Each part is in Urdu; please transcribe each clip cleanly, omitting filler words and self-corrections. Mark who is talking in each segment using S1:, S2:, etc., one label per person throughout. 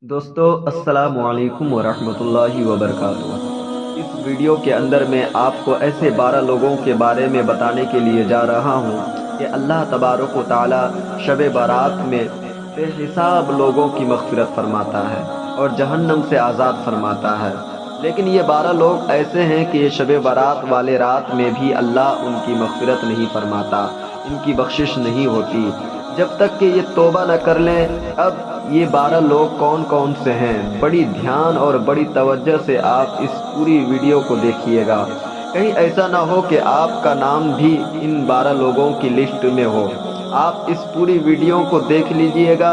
S1: دوستو السلام علیکم ورحمۃ اللہ وبرکاتہ۔ اس ویڈیو کے اندر میں آپ کو ایسے 12 لوگوں کے بارے میں بتانے کے لیے جا رہا ہوں کہ اللہ تبارک و تعالی شب برات میں بے حساب لوگوں کی مغفرت فرماتا ہے اور جہنم سے آزاد فرماتا ہے۔ لیکن یہ 12 لوگ ایسے ہیں کہ یہ شب برات والے رات میں بھی اللہ ان کی مغفرت نہیں فرماتا، ان کی بخشش نہیں ہوتی جب تک کہ یہ توبہ نہ کر لیں۔ اب یہ 12 لوگ کون کون سے ہیں؟ بڑی دھیان اور بڑی توجہ سے آپ اس پوری ویڈیو کو دیکھیے گا، کہیں ایسا نہ ہو کہ آپ کا نام بھی ان 12 لوگوں کی لسٹ میں ہو۔ آپ اس پوری ویڈیو کو دیکھ لیجئے گا۔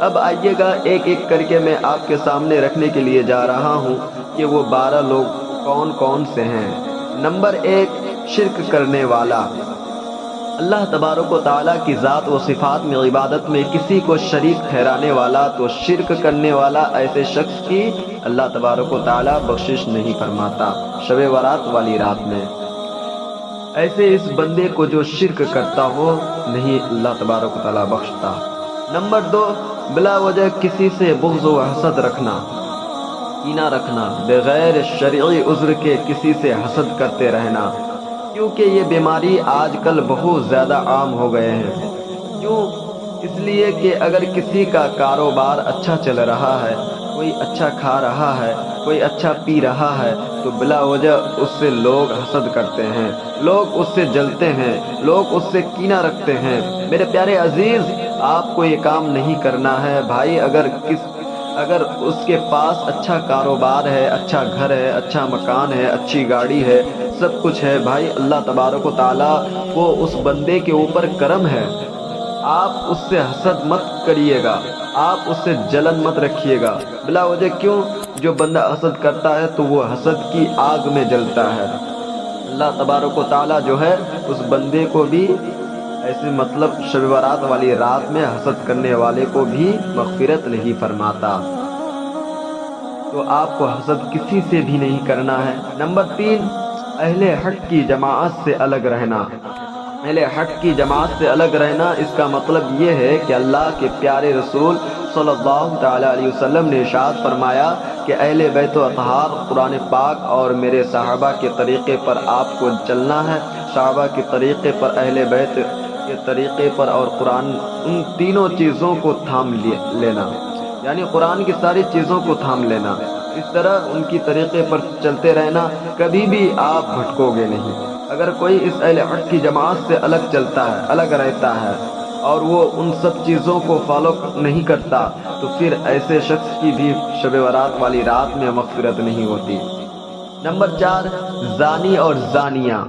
S1: اب آئیے گا ایک ایک کر کے میں آپ کے سامنے رکھنے کے لیے جا رہا ہوں کہ وہ 12 لوگ کون کون سے ہیں۔ نمبر 1، شرک کرنے والا۔ اللہ تبارک و تعالیٰ کی ذات و صفات میں عبادت میں کسی کو شریک ٹھہرانے والا، تو شرک کرنے والا ایسے شخص کی اللہ تبارک و تعالیٰ بخشش نہیں فرماتا شب برات والی رات میں۔ ایسے اس بندے کو جو شرک کرتا ہو نہیں اللہ تبارک و تعالیٰ بخشتا۔ نمبر 2، بلا وجہ کسی سے بغض و حسد رکھنا، کینہ رکھنا، بغیر شرعی عذر کے کسی سے حسد کرتے رہنا، کیونکہ یہ بیماری آج کل بہت زیادہ عام ہو گئے ہیں۔ کیوں؟ اس لیے کہ اگر کسی کا کاروبار اچھا چل رہا ہے، کوئی اچھا کھا رہا ہے، کوئی اچھا پی رہا ہے، تو بلا وجہ اس سے لوگ حسد کرتے ہیں، لوگ اس سے جلتے ہیں، لوگ اس سے کینہ رکھتے ہیں۔ میرے پیارے عزیز، آپ کو یہ کام نہیں کرنا ہے بھائی۔ اگر اس کے پاس اچھا کاروبار ہے، اچھا گھر ہے، اچھا مکان ہے، اچھی گاڑی ہے، سب کچھ ہے بھائی، اللہ تبارک و تعالیٰ کو اس بندے کے اوپر کرم ہے۔ آپ اس سے حسد مت کریے گا، آپ اس سے جلن مت رکھیے گا بلا وجہ۔ کیوں؟ جو بندہ حسد کرتا ہے تو وہ حسد کی آگ میں جلتا ہے۔ اللہ تبارک و تعالیٰ جو ہے اس بندے کو بھی ایسے شب برات والی رات میں حسد کرنے والے کو بھی مغفرت نہیں فرماتا۔ تو آپ کو حسد کسی سے بھی نہیں کرنا ہے۔ نمبر 3، اہل حق کی جماعت سے الگ رہنا۔ اہل حق کی جماعت سے الگ رہنا، اس کا مطلب یہ ہے کہ اللہ کے پیارے رسول صلی اللہ تعالی علیہ وسلم نے ارشاد فرمایا کہ اہل بیت و اطہار، قرآن پاک اور میرے صحابہ کے طریقے پر آپ کو چلنا ہے۔ صحابہ کے طریقے پر، اہل بیت کے طریقے پر اور قرآن، ان تینوں چیزوں کو تھام لینا، یعنی قرآن کی ساری چیزوں کو تھام لینا۔ اس طرح ان کی طریقے پر چلتے رہنا، کبھی بھی آپ بھٹکو گے نہیں۔ اگر کوئی اس اہل حق کی جماعت سے الگ چلتا ہے، الگ رہتا ہے اور وہ ان سب چیزوں کو فالو نہیں کرتا، تو پھر ایسے شخص کی بھی شب برات والی رات میں مغفرت نہیں ہوتی۔ نمبر 4، زانی اور زانیہ۔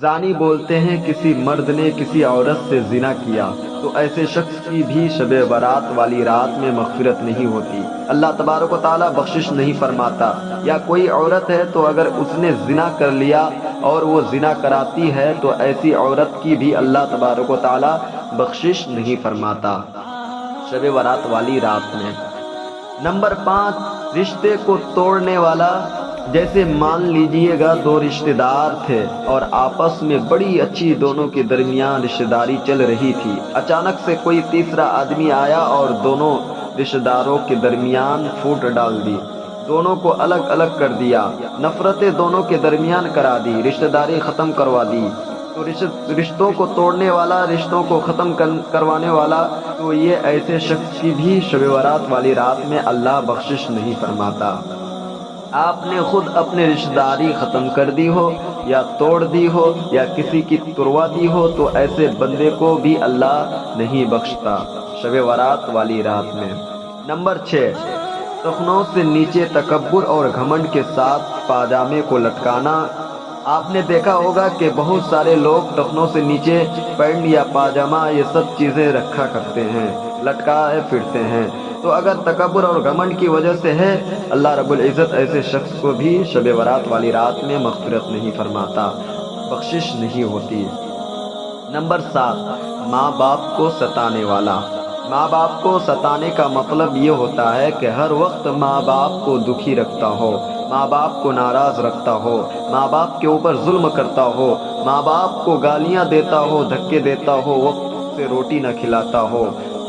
S1: زانی بولتے ہیں کسی مرد نے کسی عورت سے زنا کیا، تو ایسے شخص کی بھی شب برات والی رات میں مغفرت نہیں ہوتی، اللہ تبارک و تعالیٰ بخشش نہیں فرماتا۔ یا کوئی عورت ہے تو اگر اس نے زنا کر لیا اور وہ زنا کراتی ہے، تو ایسی عورت کی بھی اللہ تبارک و تعالیٰ بخشش نہیں فرماتا شب برات والی رات میں۔ نمبر 5، رشتے کو توڑنے والا۔ جیسے مان لیجئے گا 2 رشتہ دار تھے اور آپس میں بڑی اچھی دونوں کے درمیان رشتہ داری چل رہی تھی، اچانک سے کوئی تیسرا آدمی آیا اور دونوں رشتہ داروں کے درمیان پھوٹ ڈال دی، دونوں کو الگ الگ کر دیا، نفرتیں دونوں کے درمیان کرا دی، رشتہ داری ختم کروا دی۔ تو رشتوں کو توڑنے والا، رشتوں کو ختم کروانے والا، تو یہ ایسے شخص کی بھی شب برات والی رات میں اللہ بخشش نہیں فرماتا۔ آپ نے خود اپنے رشتہ داری ختم کر دی ہو یا توڑ دی ہو یا کسی کی تروا دی ہو، تو ایسے بندے کو بھی اللہ نہیں بخشتا شب برات والی رات میں۔ نمبر 6، ٹخنوں سے نیچے تکبر اور گھمنڈ کے ساتھ پاجامے کو لٹکانا۔ آپ نے دیکھا ہوگا کہ بہت سارے لوگ ٹخنوں سے نیچے پینٹ یا پاجامہ یہ سب چیزیں رکھا کرتے ہیں، لٹکائے پھرتے ہیں۔ تو اگر تکبر اور گھمنڈ کی وجہ سے ہے، اللہ رب العزت ایسے شخص کو بھی شب برات والی رات میں مغفرت نہیں فرماتا، بخشش نہیں ہوتی۔ نمبر 7، ماں باپ کو ستانے والا۔ ماں باپ کو ستانے کا مطلب یہ ہوتا ہے کہ ہر وقت ماں باپ کو دکھی رکھتا ہو، ماں باپ کو ناراض رکھتا ہو، ماں باپ کے اوپر ظلم کرتا ہو، ماں باپ کو گالیاں دیتا ہو، دھکے دیتا ہو، وقت سے روٹی نہ کھلاتا ہو،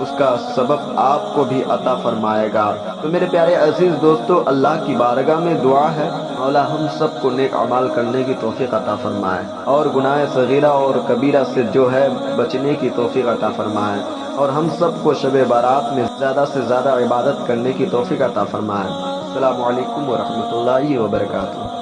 S1: اس کا سبب آپ کو بھی عطا فرمائے گا۔ تو میرے پیارے عزیز دوستو، اللہ کی بارگاہ میں دعا ہے مولا ہم سب کو نیک اعمال کرنے کی توفیق عطا فرمائے، اور گناہ صغیرہ اور کبیرہ سے جو ہے بچنے کی توفیق عطا فرمائے، اور ہم سب کو شب بارات میں زیادہ سے زیادہ عبادت کرنے کی توفیق عطا فرمائے۔ السلام علیکم ورحمۃ اللہ وبرکاتہ۔